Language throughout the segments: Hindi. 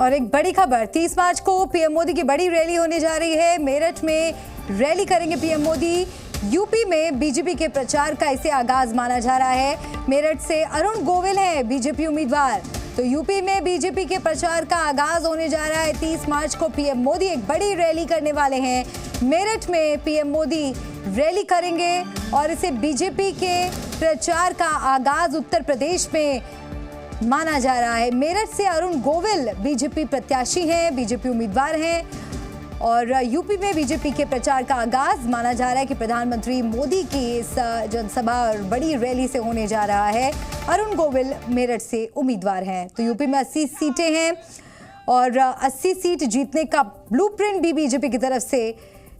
और एक बड़ी खबर, 30 मार्च को पीएम मोदी की बड़ी रैली होने जा रही है। मेरठ में रैली करेंगे पीएम मोदी। यूपी में बीजेपी के प्रचार का इसे आगाज माना जा रहा है। मेरठ से अरुण गोविल हैं बीजेपी उम्मीदवार। तो यूपी में बीजेपी के प्रचार का आगाज होने जा रहा है। 30 मार्च को पीएम मोदी एक बड़ी रैली करने वाले हैं। मेरठ में पीएम मोदी रैली करेंगे और इसे बीजेपी के प्रचार का आगाज उत्तर प्रदेश में माना जा रहा है। मेरठ से अरुण गोविल बीजेपी प्रत्याशी हैं, बीजेपी उम्मीदवार हैं और यूपी में बीजेपी के प्रचार का आगाज माना जा रहा है कि प्रधानमंत्री मोदी की इस जनसभा और बड़ी रैली से होने जा रहा है। अरुण गोविल मेरठ से उम्मीदवार हैं। तो यूपी में 80 सीटें हैं और 80 सीट जीतने का ब्लूप्रिंट भी बीजेपी की तरफ से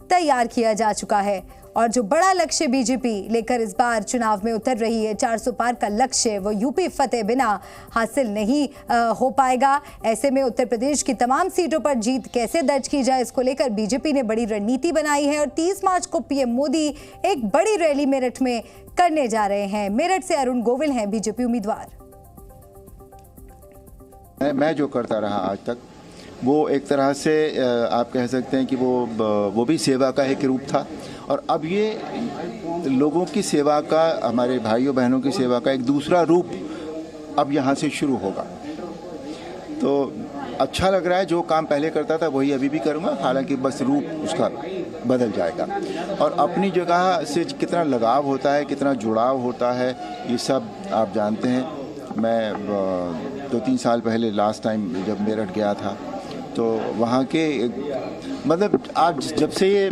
तैयार किया जा चुका है। और जो बड़ा लक्ष्य बीजेपी लेकर इस बार चुनाव में उतर रही है, 400 पार का लक्ष्य, वो यूपी फतेह बिना हासिल नहीं हो पाएगा। ऐसे में उत्तर प्रदेश की तमाम सीटों पर जीत कैसे दर्ज की जाए, इसको लेकर बीजेपी ने बड़ी रणनीति बनाई है। और 30 मार्च को पीएम मोदी एक बड़ी रैली मेरठ में करने जा रहे हैं। मेरठ से अरुण गोविल हैं बीजेपी उम्मीदवार। मैं जो करता रहा आज तक, वो एक तरह से आप कह सकते हैं कि वो भी सेवा का एक रूप था। और अब ये लोगों की सेवा का, हमारे भाइयों बहनों की सेवा का एक दूसरा रूप अब यहाँ से शुरू होगा। तो अच्छा लग रहा है। जो काम पहले करता था वही अभी भी करूँगा, हालांकि बस रूप उसका बदल जाएगा। और अपनी जगह से कितना लगाव होता है, कितना जुड़ाव होता है, ये सब आप जानते हैं। मैं 2-3 साल पहले लास्ट टाइम जब मेरठ गया था, तो वहाँ के मतलब आज जब से ये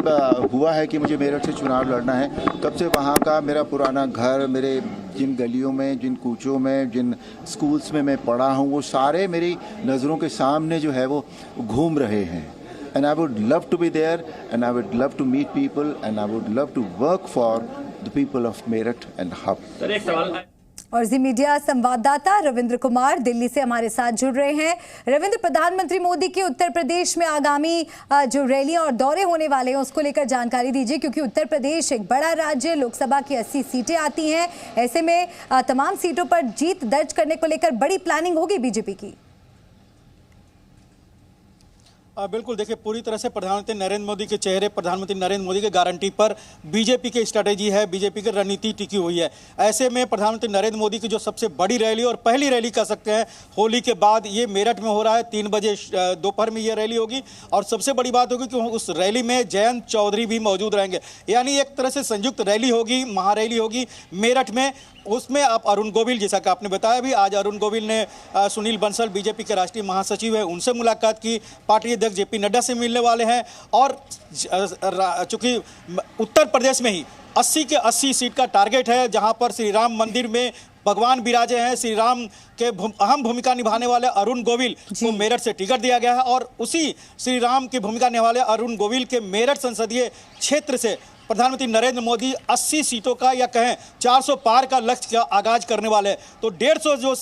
हुआ है कि मुझे मेरठ से चुनाव लड़ना है, तब से वहाँ का मेरा पुराना घर, मेरे जिन गलियों में, जिन कूचों में, जिन स्कूल्स में मैं पढ़ा हूँ, वो सारे मेरी नज़रों के सामने जो है वो घूम रहे हैं। And I would love to be there and I would love to meet people and I would love to work for the people of Meerut and hub. और जी मीडिया संवाददाता रविंद्र कुमार दिल्ली से हमारे साथ जुड़ रहे हैं। रविंद्र, प्रधानमंत्री मोदी के उत्तर प्रदेश में आगामी जो रैलियां और दौरे होने वाले हैं उसको लेकर जानकारी दीजिए, क्योंकि उत्तर प्रदेश एक बड़ा राज्य, लोकसभा की 80 सीटें आती हैं। ऐसे में तमाम सीटों पर जीत दर्ज करने को लेकर बड़ी प्लानिंग होगी बीजेपी की। बिल्कुल, देखिए पूरी तरह से प्रधानमंत्री नरेंद्र मोदी के चेहरे, प्रधानमंत्री नरेंद्र मोदी के गारंटी पर बीजेपी की स्ट्रैटेजी है, बीजेपी की रणनीति टिकी हुई है। ऐसे में प्रधानमंत्री नरेंद्र मोदी की जो सबसे बड़ी रैली और पहली रैली कह सकते हैं होली के बाद, ये मेरठ में हो रहा है। 3 बजे दोपहर में ये रैली होगी और सबसे बड़ी बात होगी कि उस रैली में जयंत चौधरी भी मौजूद रहेंगे। यानी एक तरह से संयुक्त रैली होगी, महारैली होगी मेरठ में। उसमें आप अरुण गोविल, जैसा कि आपने बताया भी, आज अरुण गोविल ने सुनील बंसल बीजेपी के राष्ट्रीय महासचिव है, उनसे मुलाकात की। पार्टी अध्यक्ष जेपी नड्डा से मिलने वाले हैं। और चूंकि उत्तर प्रदेश में ही 80 के 80 सीट का टारगेट है, जहां पर श्री राम मंदिर में भगवान विराजे हैं। श्री राम के अहम भूमिका निभाने वाले अरुण गोविल को मेरठ से टिकट दिया गया है और उसी श्री राम की भूमिका निभाने वाले अरुण गोविल के मेरठ संसदीय क्षेत्र से प्रधानमंत्री नरेंद्र मोदी 80 सीटों का, या कहें 400 पार का लक्ष्य का आगाज करने वाले हैं। तो 150 जो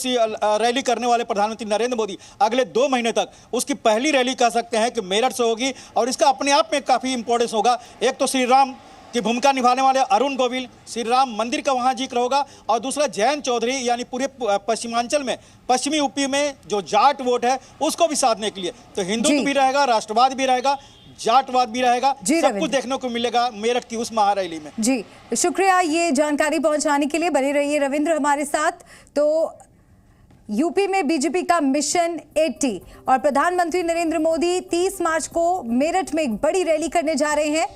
रैली करने वाले प्रधानमंत्री नरेंद्र मोदी अगले 2 महीने तक, उसकी पहली रैली कह सकते हैं कि मेरठ से होगी। और इसका अपने आप में काफ़ी इंपॉर्टेंस होगा। एक तो श्री राम की भूमिका निभाने वाले अरुण गोविल, श्री राम मंदिर का वहाँ जिक्र होगा, और दूसरा जयंत चौधरी, यानी पूरे पश्चिमांचल में, पश्चिमी यूपी में जो जाट वोट है उसको भी साधने के लिए। तो हिंदुत्व भी रहेगा, राष्ट्रवाद भी रहेगा, जाटवाद भी रहेगा, सब कुछ देखने को मिलेगा मेरठ की उस महारैली में। जी शुक्रिया ये जानकारी पहुंचाने के लिए। बने रहिए रविंद्र हमारे साथ। तो यूपी में बीजेपी का मिशन 80 और प्रधानमंत्री नरेंद्र मोदी 30 मार्च को मेरठ में एक बड़ी रैली करने जा रहे हैं।